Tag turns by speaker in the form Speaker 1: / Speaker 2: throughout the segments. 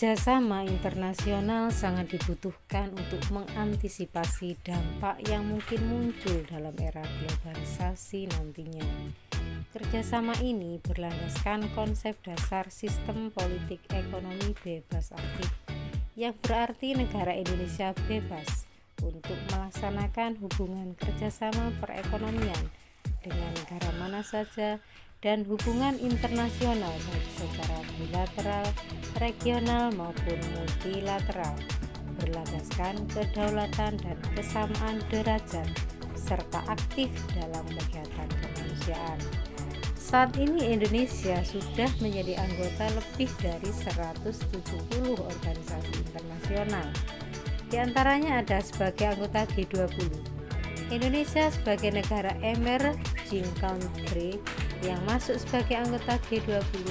Speaker 1: Kerjasama internasional sangat dibutuhkan untuk mengantisipasi dampak yang mungkin muncul dalam era globalisasi nantinya. Kerjasama ini berlandaskan konsep dasar sistem politik ekonomi bebas aktif, yang berarti negara Indonesia bebas untuk melaksanakan hubungan kerjasama perekonomian dengan negara mana saja dan hubungan internasional baik secara bilateral, regional maupun multilateral, berlandaskan kedaulatan dan kesamaan derajat serta aktif dalam kegiatan kemanusiaan. Saat ini Indonesia sudah menjadi anggota lebih dari 170 organisasi internasional. Di antaranya ada sebagai anggota G20. Indonesia sebagai negara emerging country yang masuk sebagai anggota G20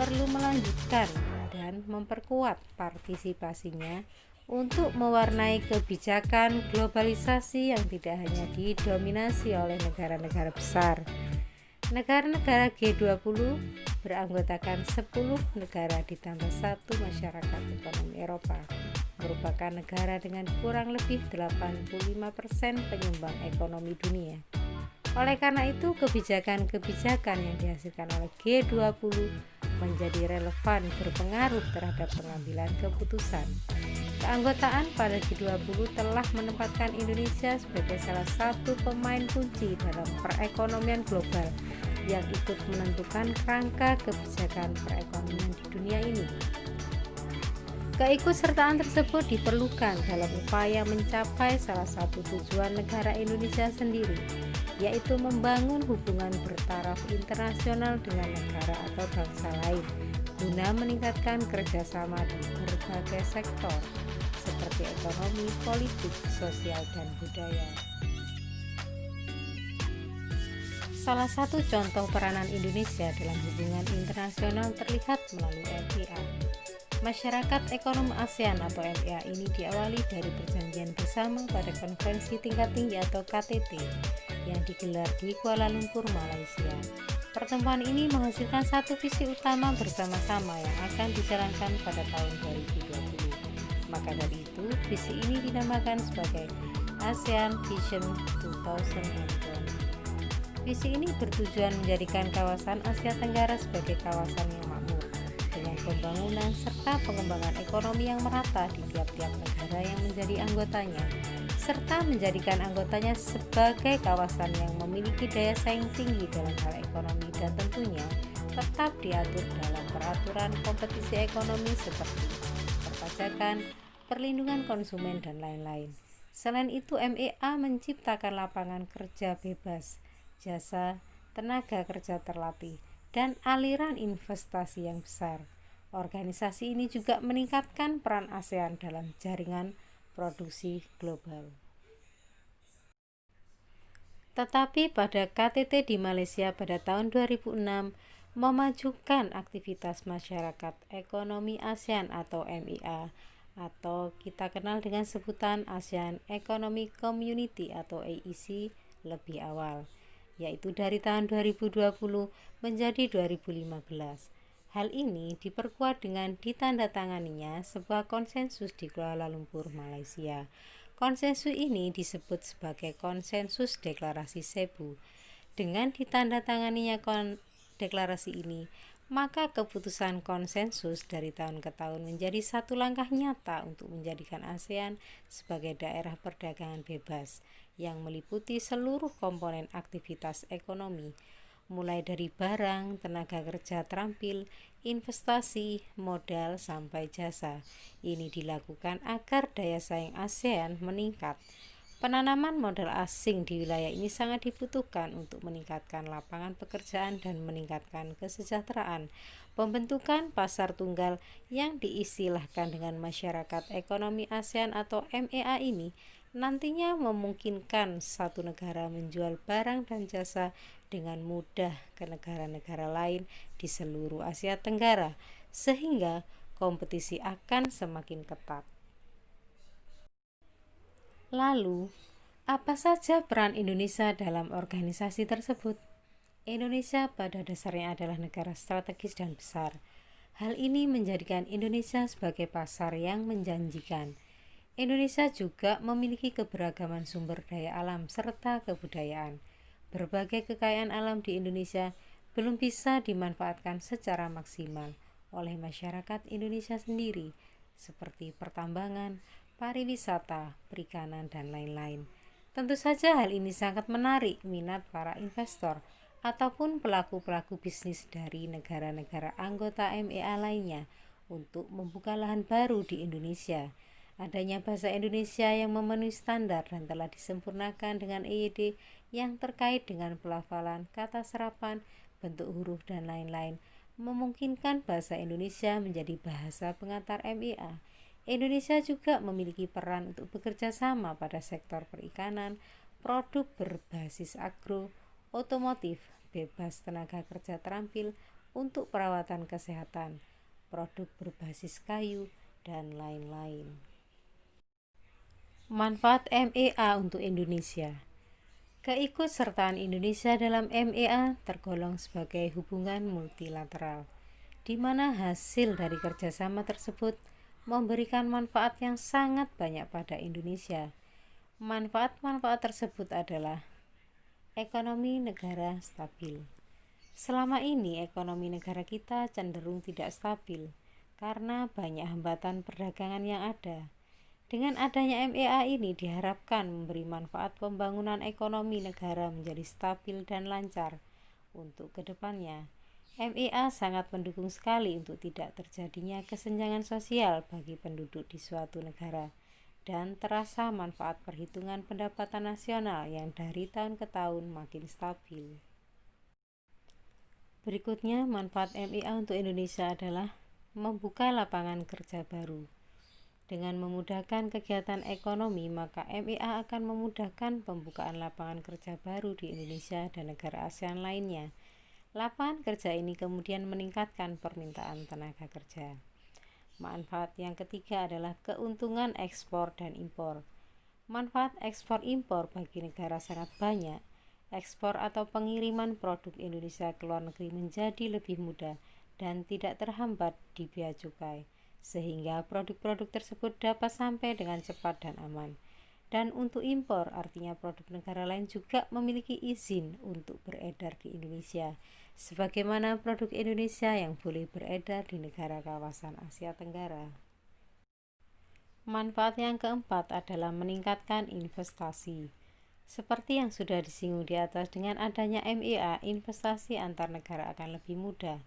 Speaker 1: perlu melanjutkan dan memperkuat partisipasinya untuk mewarnai kebijakan globalisasi yang tidak hanya didominasi oleh negara-negara besar. Negara-negara G20 beranggotakan 10 negara ditambah 1 masyarakat ekonomi Eropa, merupakan negara dengan kurang lebih 85% penyumbang ekonomi dunia. Oleh karena itu, kebijakan-kebijakan yang dihasilkan oleh G20 menjadi relevan berpengaruh terhadap pengambilan keputusan. Keanggotaan pada G20 telah menempatkan Indonesia sebagai salah satu pemain kunci dalam perekonomian global yang ikut menentukan kerangka kebijakan perekonomian di dunia ini. Keikutsertaan tersebut diperlukan dalam upaya mencapai salah satu tujuan negara Indonesia sendiri, yaitu membangun hubungan bertaraf internasional dengan negara atau bangsa lain guna meningkatkan kerjasama di berbagai sektor seperti ekonomi, politik, sosial, dan budaya. Salah satu contoh peranan Indonesia dalam hubungan internasional terlihat melalui MIA. Masyarakat Ekonomi ASEAN atau MIA ini diawali dari perjanjian bersama pada konferensi tingkat tinggi atau KTT yang digelar di Kuala Lumpur, Malaysia. Pertemuan ini menghasilkan satu visi utama bersama-sama yang akan dijalankan pada tahun 2020. Maka dari itu, visi ini dinamakan sebagai ASEAN Vision 2020. Visi ini bertujuan menjadikan kawasan Asia Tenggara sebagai kawasan yang makmur dengan pembangunan serta pengembangan ekonomi yang merata di tiap-tiap negara yang menjadi anggotanya, serta menjadikan anggotanya sebagai kawasan yang memiliki daya saing tinggi dalam hal ekonomi dan tentunya tetap diatur dalam peraturan kompetisi ekonomi seperti perpajakan, perlindungan konsumen, dan lain-lain. Selain itu, MEA menciptakan lapangan kerja bebas, jasa, tenaga kerja terlatih, dan aliran investasi yang besar. Organisasi ini juga meningkatkan peran ASEAN dalam jaringan produksi global. Tetapi pada KTT di Malaysia pada tahun 2006 memajukan aktivitas masyarakat ekonomi ASEAN atau MIA, atau kita kenal dengan sebutan ASEAN Economic Community atau AEC lebih awal, yaitu dari tahun 2020 menjadi 2015. Hal ini diperkuat dengan ditandatanganinya sebuah konsensus di Kuala Lumpur, Malaysia. Konsensus ini disebut sebagai Konsensus Deklarasi Cebu. Dengan ditandatanganinya deklarasi ini, maka keputusan konsensus dari tahun ke tahun menjadi satu langkah nyata untuk menjadikan ASEAN sebagai daerah perdagangan bebas yang meliputi seluruh komponen aktivitas ekonomi, mulai dari barang, tenaga kerja terampil, investasi, modal, sampai jasa. Ini dilakukan agar daya saing ASEAN meningkat. Penanaman modal asing di wilayah ini sangat dibutuhkan untuk meningkatkan lapangan pekerjaan dan meningkatkan kesejahteraan. Pembentukan pasar tunggal yang diistilahkan dengan Masyarakat Ekonomi ASEAN atau MEA ini nantinya memungkinkan satu negara menjual barang dan jasa dengan mudah ke negara-negara lain di seluruh Asia Tenggara, sehingga kompetisi akan semakin ketat. Lalu, apa saja peran Indonesia dalam organisasi tersebut? Indonesia pada dasarnya adalah negara strategis dan besar. Hal ini menjadikan Indonesia sebagai pasar yang menjanjikan. Indonesia juga memiliki keberagaman sumber daya alam serta kebudayaan. Berbagai kekayaan alam di Indonesia belum bisa dimanfaatkan secara maksimal oleh masyarakat Indonesia sendiri, seperti pertambangan, pariwisata, perikanan, dan lain-lain. Tentu saja hal ini sangat menarik minat para investor ataupun pelaku-pelaku bisnis dari negara-negara anggota MEA lainnya untuk membuka lahan baru di Indonesia. Adanya bahasa Indonesia yang memenuhi standar dan telah disempurnakan dengan EYD yang terkait dengan pelafalan, kata serapan, bentuk huruf, dan lain-lain memungkinkan bahasa Indonesia menjadi bahasa pengantar MEA. Indonesia juga memiliki peran untuk bekerja sama pada sektor perikanan, produk berbasis agro, otomotif, bebas tenaga kerja terampil untuk perawatan kesehatan, produk berbasis kayu, dan lain-lain. Manfaat MEA untuk Indonesia. Keikutsertaan Indonesia dalam MEA tergolong sebagai hubungan multilateral, di mana hasil dari kerjasama tersebut memberikan manfaat yang sangat banyak pada Indonesia. Manfaat-manfaat tersebut adalah ekonomi negara stabil. Selama ini ekonomi negara kita cenderung tidak stabil karena banyak hambatan perdagangan yang ada. Dengan adanya MEA ini diharapkan memberi manfaat pembangunan ekonomi negara menjadi stabil dan lancar untuk kedepannya. MEA sangat mendukung sekali untuk tidak terjadinya kesenjangan sosial bagi penduduk di suatu negara dan terasa manfaat perhitungan pendapatan nasional yang dari tahun ke tahun makin stabil. Berikutnya, manfaat MEA untuk Indonesia adalah membuka lapangan kerja baru. Dengan memudahkan kegiatan ekonomi, maka MEA akan memudahkan pembukaan lapangan kerja baru di Indonesia dan negara ASEAN lainnya. Lapangan kerja ini kemudian meningkatkan permintaan tenaga kerja. Manfaat yang ketiga adalah keuntungan ekspor dan impor. Manfaat ekspor impor bagi negara sangat banyak. Ekspor atau pengiriman produk Indonesia ke luar negeri menjadi lebih mudah dan tidak terhambat di bea cukai, sehingga produk-produk tersebut dapat sampai dengan cepat dan aman. Dan untuk impor, artinya produk negara lain juga memiliki izin untuk beredar di Indonesia, sebagaimana produk Indonesia yang boleh beredar di negara kawasan Asia Tenggara. Manfaat yang keempat adalah meningkatkan investasi. Seperti yang sudah disinggung di atas, dengan adanya MEA, investasi antar negara akan lebih mudah,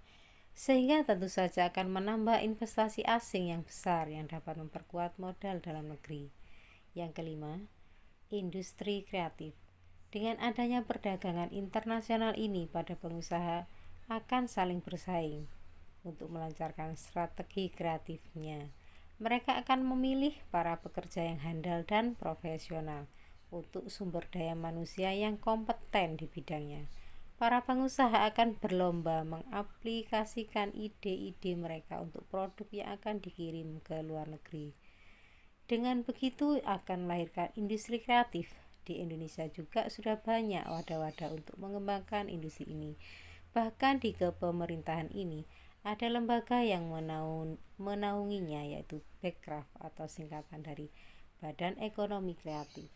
Speaker 1: sehingga tentu saja akan menambah investasi asing yang besar yang dapat memperkuat modal dalam negeri. Yang kelima, industri kreatif. Dengan adanya perdagangan internasional ini, pada pengusaha akan saling bersaing untuk melancarkan strategi kreatifnya. Mereka akan memilih para pekerja yang handal dan profesional untuk sumber daya manusia yang kompeten di bidangnya. Para pengusaha akan berlomba mengaplikasikan ide-ide mereka untuk produk yang akan dikirim ke luar negeri. Dengan begitu akan melahirkan industri kreatif. Di Indonesia juga sudah banyak wadah-wadah untuk mengembangkan industri ini. Bahkan di kepemerintahan ini ada lembaga yang menaunginya, yaitu Bekraf atau singkatan dari Badan Ekonomi Kreatif.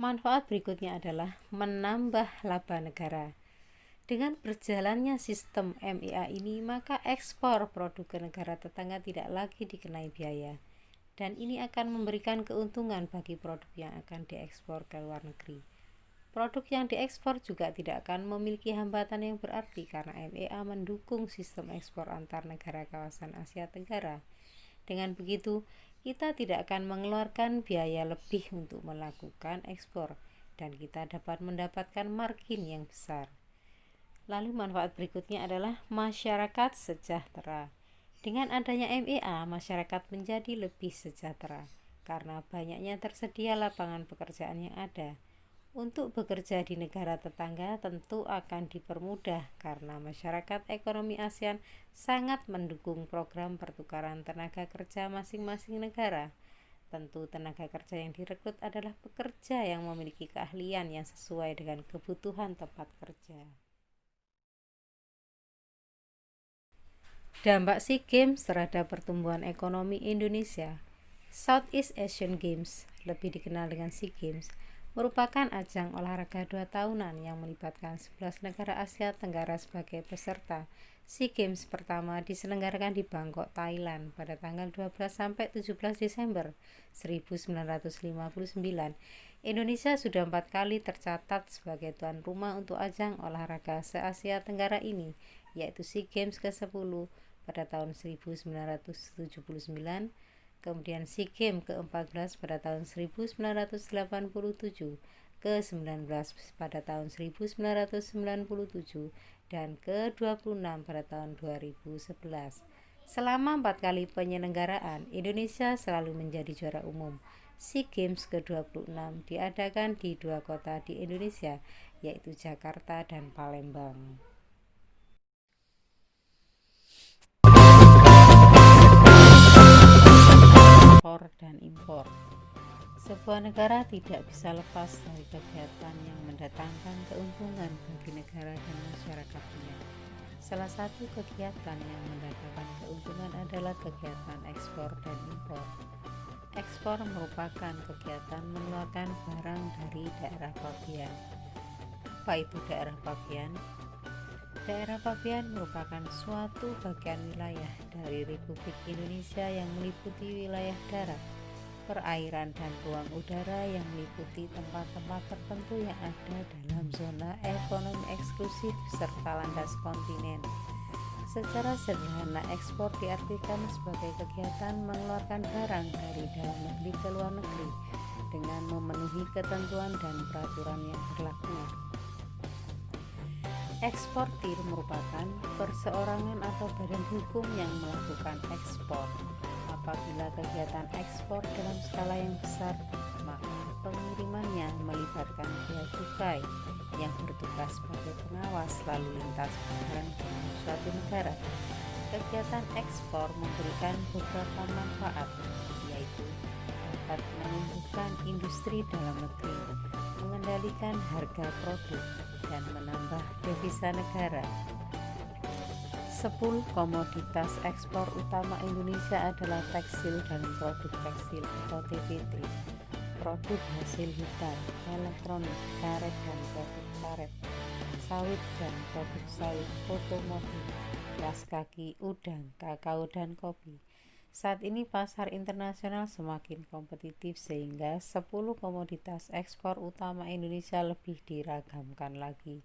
Speaker 1: Manfaat berikutnya adalah menambah laba negara. Dengan berjalannya sistem MEA ini, maka ekspor produk ke negara tetangga tidak lagi dikenai biaya, dan ini akan memberikan keuntungan bagi produk yang akan diekspor ke luar negeri. Produk yang diekspor juga tidak akan memiliki hambatan yang berarti karena MEA mendukung sistem ekspor antar negara kawasan Asia Tenggara. Dengan begitu, kita tidak akan mengeluarkan biaya lebih untuk melakukan ekspor dan kita dapat mendapatkan margin yang besar. Lalu manfaat berikutnya adalah masyarakat sejahtera. Dengan adanya MEA, masyarakat menjadi lebih sejahtera karena banyaknya tersedia lapangan pekerjaan yang ada. Untuk bekerja di negara tetangga tentu akan dipermudah karena masyarakat ekonomi ASEAN sangat mendukung program pertukaran tenaga kerja masing-masing negara. Tentu tenaga kerja yang direkrut adalah pekerja yang memiliki keahlian yang sesuai dengan kebutuhan tempat kerja. Dampak SEA Games terhadap pertumbuhan ekonomi Indonesia. Southeast Asian Games, lebih dikenal dengan SEA Games, merupakan ajang olahraga 2 tahunan yang melibatkan 11 negara Asia Tenggara sebagai peserta. SEA Games pertama diselenggarakan di Bangkok, Thailand pada tanggal 12 sampai 17 Desember 1959. Indonesia sudah 4 kali tercatat sebagai tuan rumah untuk ajang olahraga se-Asia Tenggara ini, yaitu SEA Games ke-10 pada tahun 1979, kemudian SEA Games ke-14 pada tahun 1987, ke-19 pada tahun 1997, dan ke-26 pada tahun 2011. Selama 4 kali penyelenggaraan, Indonesia selalu menjadi juara umum. SEA Games ke-26 diadakan di 2 kota di Indonesia, yaitu Jakarta dan Palembang. Ekspor dan impor. Sebuah negara tidak bisa lepas dari kegiatan yang mendatangkan keuntungan bagi negara dan masyarakatnya. Salah satu kegiatan yang mendatangkan keuntungan adalah kegiatan ekspor dan impor. Ekspor merupakan kegiatan mengeluarkan barang dari daerah pabean. Apa itu daerah pabean? Daerah pabean merupakan suatu bagian wilayah dari Republik Indonesia yang meliputi wilayah darat, perairan, dan ruang udara yang meliputi tempat-tempat tertentu yang ada dalam zona ekonomi eksklusif serta landas kontinen. Secara sederhana, ekspor diartikan sebagai kegiatan mengeluarkan barang dari dalam negeri ke luar negeri dengan memenuhi ketentuan dan peraturan yang berlaku. Eksportir merupakan perseorangan atau badan hukum yang melakukan ekspor. Apabila kegiatan ekspor dalam skala yang besar, maka pengirimannya melibatkan bea cukai yang bertugas sebagai pengawas lalu lintas barang di suatu negara. Kegiatan ekspor memberikan beberapa manfaat, yaitu dapat menumbuhkan industri dalam negeri, mengendalikan harga produk, dan menambah devisa negara. 10 komoditas ekspor utama Indonesia adalah tekstil dan produk tekstil atau TPT, produk hasil hutan, elektronik, karet dan produk karet, sawit dan produk sawit, otomotif, kaos kaki, udang, kakao, dan kopi. Saat ini pasar internasional semakin kompetitif sehingga 10 komoditas ekspor utama Indonesia lebih diragamkan lagi.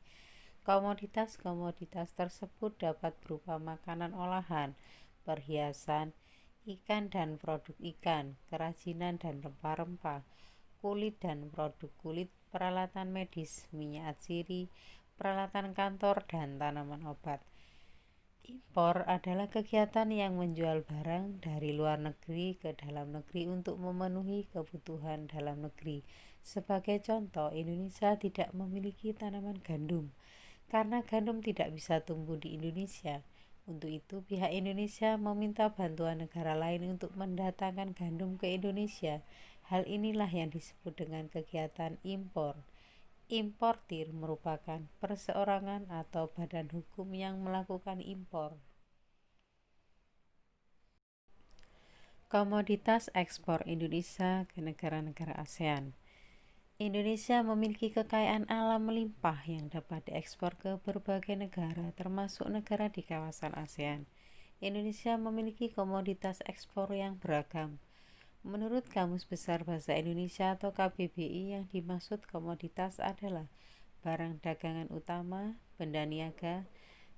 Speaker 1: Komoditas-komoditas tersebut dapat berupa makanan olahan, perhiasan, ikan dan produk ikan, kerajinan dan rempah-rempah, kulit dan produk kulit, peralatan medis, minyak atsiri, peralatan kantor, dan tanaman obat. Impor adalah kegiatan yang menjual barang dari luar negeri ke dalam negeri untuk memenuhi kebutuhan dalam negeri. Sebagai contoh, Indonesia tidak memiliki tanaman gandum karena gandum tidak bisa tumbuh di Indonesia. Untuk itu, pihak Indonesia meminta bantuan negara lain untuk mendatangkan gandum ke Indonesia. Hal inilah yang disebut dengan kegiatan impor. Importir merupakan perseorangan atau badan hukum yang melakukan impor. Komoditas ekspor Indonesia ke negara-negara ASEAN. Indonesia memiliki kekayaan alam melimpah yang dapat diekspor ke berbagai negara, termasuk negara di kawasan ASEAN. Indonesia memiliki komoditas ekspor yang beragam. Menurut Kamus Besar Bahasa Indonesia atau KBBI, yang dimaksud komoditas adalah barang dagangan utama, benda niaga,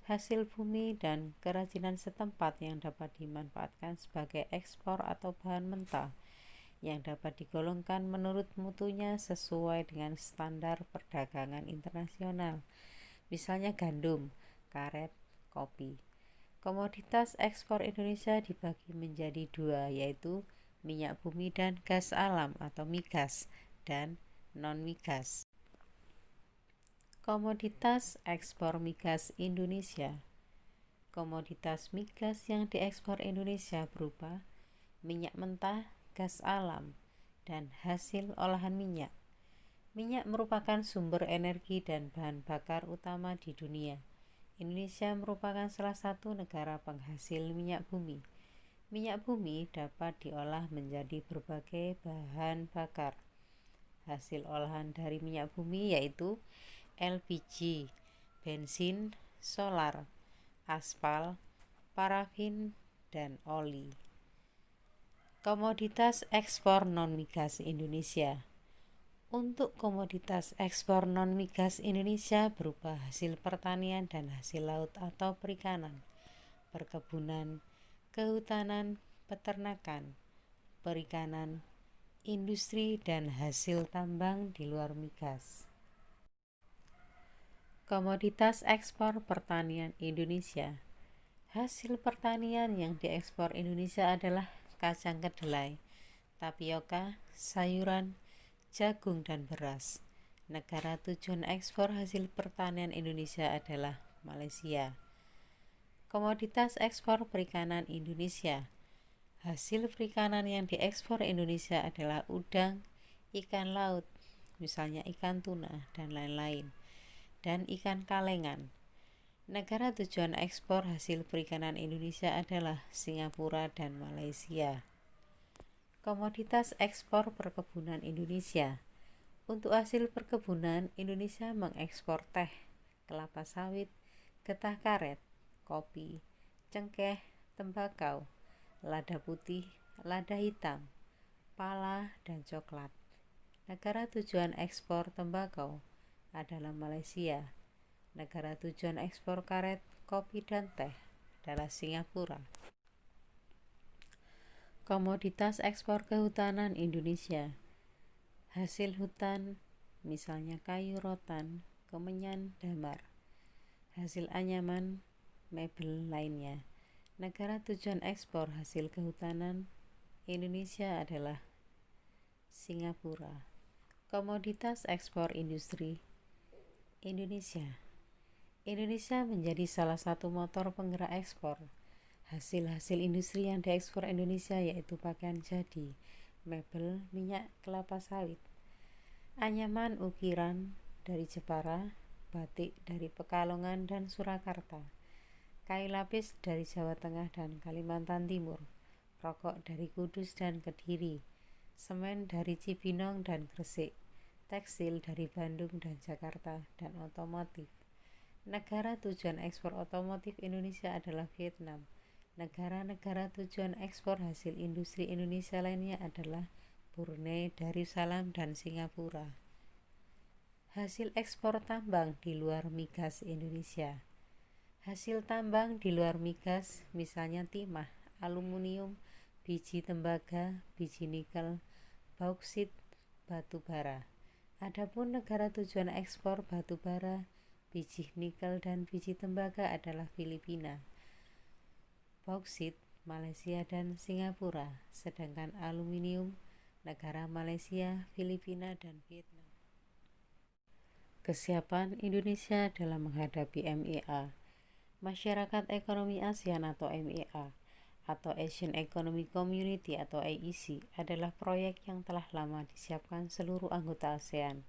Speaker 1: hasil bumi, dan kerajinan setempat yang dapat dimanfaatkan sebagai ekspor atau bahan mentah yang dapat digolongkan menurut mutunya sesuai dengan standar perdagangan internasional, misalnya gandum, karet, kopi. Komoditas ekspor Indonesia dibagi menjadi 2, yaitu minyak bumi dan gas alam atau migas, dan non-migas. Komoditas ekspor migas Indonesia. Komoditas migas yang diekspor Indonesia berupa minyak mentah, gas alam, dan hasil olahan minyak. Minyak merupakan sumber energi dan bahan bakar utama di dunia. Indonesia merupakan salah satu negara penghasil minyak bumi. Minyak bumi dapat diolah menjadi berbagai bahan bakar. Hasil olahan dari minyak bumi yaitu LPG, bensin, solar, aspal, parafin, dan oli. Komoditas ekspor non-migas Indonesia. Untuk komoditas ekspor non-migas Indonesia berupa hasil pertanian dan hasil laut atau perikanan, perkebunan, kehutanan, peternakan, perikanan, industri, dan hasil tambang di luar migas. Komoditas ekspor pertanian Indonesia. Hasil pertanian yang diekspor Indonesia adalah kacang kedelai, tapioka, sayuran, jagung, dan beras. Negara tujuan ekspor hasil pertanian Indonesia adalah Malaysia. Komoditas ekspor perikanan Indonesia. Hasil perikanan yang diekspor Indonesia adalah udang, ikan laut, misalnya ikan tuna dan lain-lain, dan ikan kalengan. Negara tujuan ekspor hasil perikanan Indonesia adalah Singapura dan Malaysia. Komoditas ekspor perkebunan Indonesia. Untuk hasil perkebunan, Indonesia mengekspor teh, kelapa sawit, getah karet, kopi, cengkeh, tembakau, lada putih, lada hitam, pala, dan coklat. Negara tujuan ekspor tembakau adalah Malaysia. Negara tujuan ekspor karet, kopi, dan teh adalah Singapura. Komoditas ekspor kehutanan Indonesia. Hasil hutan, misalnya kayu rotan, kemenyan, damar. Hasil anyaman, mebel lainnya. Negara tujuan ekspor hasil kehutanan Indonesia adalah Singapura. Komoditas ekspor industri Indonesia. Indonesia menjadi salah satu motor penggerak ekspor. Hasil-hasil industri yang diekspor Indonesia yaitu pakaian jadi, mebel, minyak kelapa sawit, anyaman ukiran dari Jepara, batik dari Pekalongan dan Surakarta, kayu lapis dari Jawa Tengah dan Kalimantan Timur, rokok dari Kudus dan Kediri, semen dari Cibinong dan Gresik, tekstil dari Bandung dan Jakarta, dan otomotif. Negara tujuan ekspor otomotif Indonesia adalah Vietnam. Negara-negara tujuan ekspor hasil industri Indonesia lainnya adalah Brunei, Darussalam, dan Singapura. Hasil ekspor tambang di luar migas Indonesia. Hasil tambang di luar migas misalnya timah, aluminium, biji tembaga, biji nikel, bauksit, batu bara. Adapun negara tujuan ekspor batu bara, biji nikel, dan biji tembaga adalah Filipina, bauksit, Malaysia, dan Singapura, sedangkan aluminium, negara Malaysia, Filipina, dan Vietnam. Kesiapan Indonesia dalam menghadapi MEA. Masyarakat Ekonomi ASEAN atau MEA atau Asian Economic Community atau AEC adalah proyek yang telah lama disiapkan seluruh anggota ASEAN.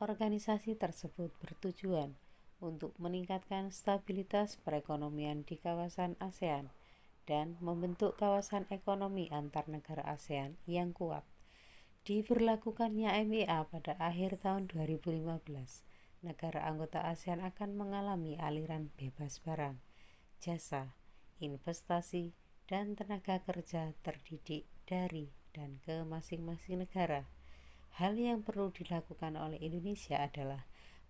Speaker 1: Organisasi tersebut bertujuan untuk meningkatkan stabilitas perekonomian di kawasan ASEAN dan membentuk kawasan ekonomi antar negara ASEAN yang kuat. Diberlakukannya MEA pada akhir tahun 2015, negara anggota ASEAN akan mengalami aliran bebas barang, jasa, investasi, dan tenaga kerja terdidik dari dan ke masing-masing negara. Hal yang perlu dilakukan oleh Indonesia adalah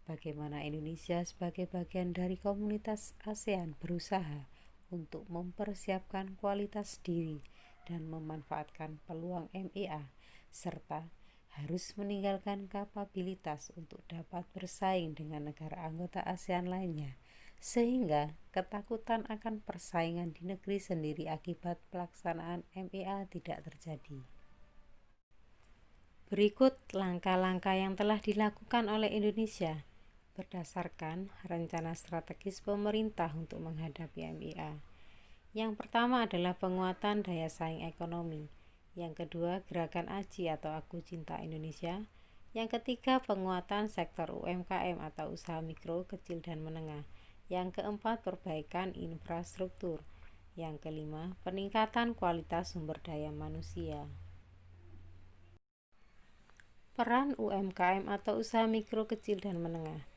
Speaker 1: bagaimana Indonesia sebagai bagian dari komunitas ASEAN berusaha untuk mempersiapkan kualitas diri dan memanfaatkan peluang MEA, serta harus meninggalkan kapabilitas untuk dapat bersaing dengan negara anggota ASEAN lainnya, sehingga ketakutan akan persaingan di negeri sendiri akibat pelaksanaan MEA tidak terjadi. Berikut langkah-langkah yang telah dilakukan oleh Indonesia berdasarkan rencana strategis pemerintah untuk menghadapi MEA. Yang pertama adalah penguatan daya saing ekonomi. Yang kedua, gerakan AJI atau Aku Cinta Indonesia. Yang ketiga, penguatan sektor UMKM atau usaha mikro, kecil, dan menengah. Yang keempat, perbaikan infrastruktur. Yang kelima, peningkatan kualitas sumber daya manusia. Peran UMKM atau usaha mikro kecil dan menengah.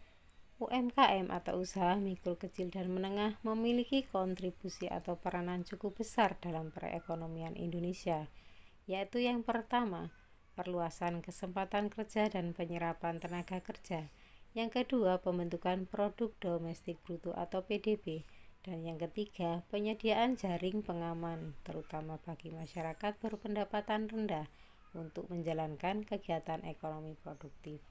Speaker 1: UMKM atau usaha mikro kecil dan menengah memiliki kontribusi atau peranan cukup besar dalam perekonomian Indonesia, yaitu yang pertama, perluasan kesempatan kerja dan penyerapan tenaga kerja. Yang kedua, pembentukan produk domestik bruto atau PDB. Dan yang ketiga, penyediaan jaring pengaman, terutama bagi masyarakat berpendapatan rendah untuk menjalankan kegiatan ekonomi produktif.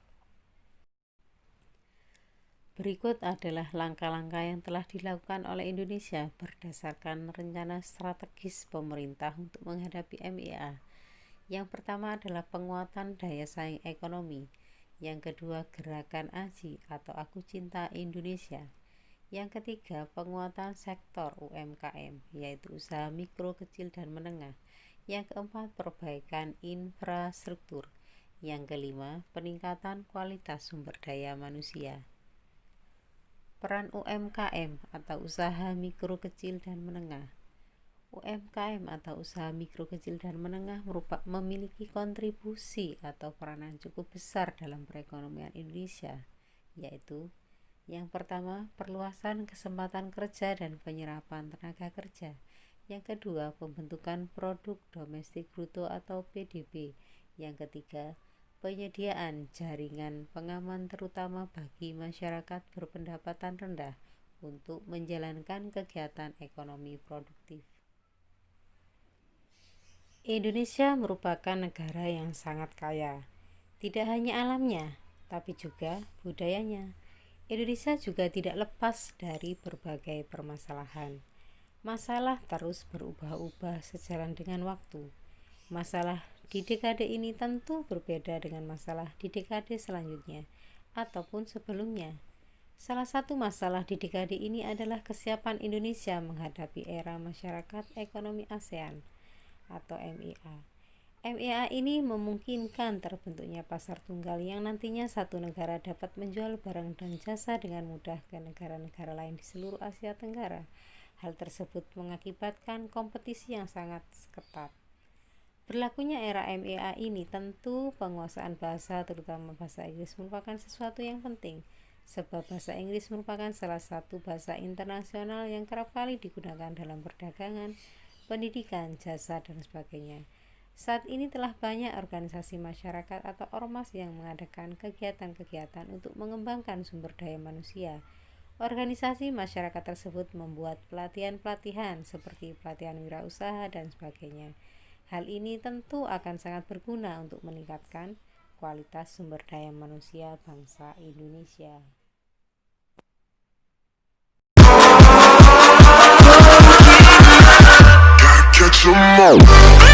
Speaker 1: Berikut adalah langkah-langkah yang telah dilakukan oleh Indonesia berdasarkan rencana strategis pemerintah untuk menghadapi MEA. Yang pertama adalah penguatan daya saing ekonomi. Yang kedua, gerakan AJI atau Aku Cinta Indonesia. Yang ketiga, penguatan sektor UMKM, yaitu usaha mikro, kecil, dan menengah. Yang keempat, perbaikan infrastruktur. Yang kelima, peningkatan kualitas sumber daya manusia. Peran UMKM atau usaha mikro kecil dan menengah. UMKM atau usaha mikro kecil dan menengah memiliki kontribusi atau peranan cukup besar dalam perekonomian Indonesia, yaitu yang pertama, perluasan kesempatan kerja dan penyerapan tenaga kerja. Yang kedua, pembentukan produk domestik bruto atau PDB. Yang ketiga, penyediaan jaringan pengaman terutama bagi masyarakat berpendapatan rendah untuk menjalankan kegiatan ekonomi produktif. Indonesia merupakan negara yang sangat kaya, tidak hanya alamnya, tapi juga budayanya. Indonesia juga tidak lepas dari berbagai permasalahan. Masalah terus berubah-ubah sejalan dengan waktu. Masalah di dekade ini tentu berbeda dengan masalah di dekade selanjutnya ataupun sebelumnya. Salah satu masalah di dekade ini adalah kesiapan Indonesia menghadapi era masyarakat ekonomi ASEAN atau MEA. MEA ini memungkinkan terbentuknya pasar tunggal yang nantinya satu negara dapat menjual barang dan jasa dengan mudah ke negara-negara lain di seluruh Asia Tenggara. Hal tersebut mengakibatkan kompetisi yang sangat ketat. Berlakunya era MEA ini tentu penguasaan bahasa, terutama bahasa Inggris, merupakan sesuatu yang penting, sebab bahasa Inggris merupakan salah satu bahasa internasional yang kerap kali digunakan dalam perdagangan, pendidikan, jasa, dan sebagainya. Saat ini telah banyak organisasi masyarakat atau ormas yang mengadakan kegiatan-kegiatan untuk mengembangkan sumber daya manusia. Organisasi masyarakat tersebut membuat pelatihan-pelatihan seperti pelatihan wirausaha dan sebagainya. Hal ini tentu akan sangat berguna untuk meningkatkan kualitas sumber daya manusia bangsa Indonesia.
Speaker 2: Catch 'em all.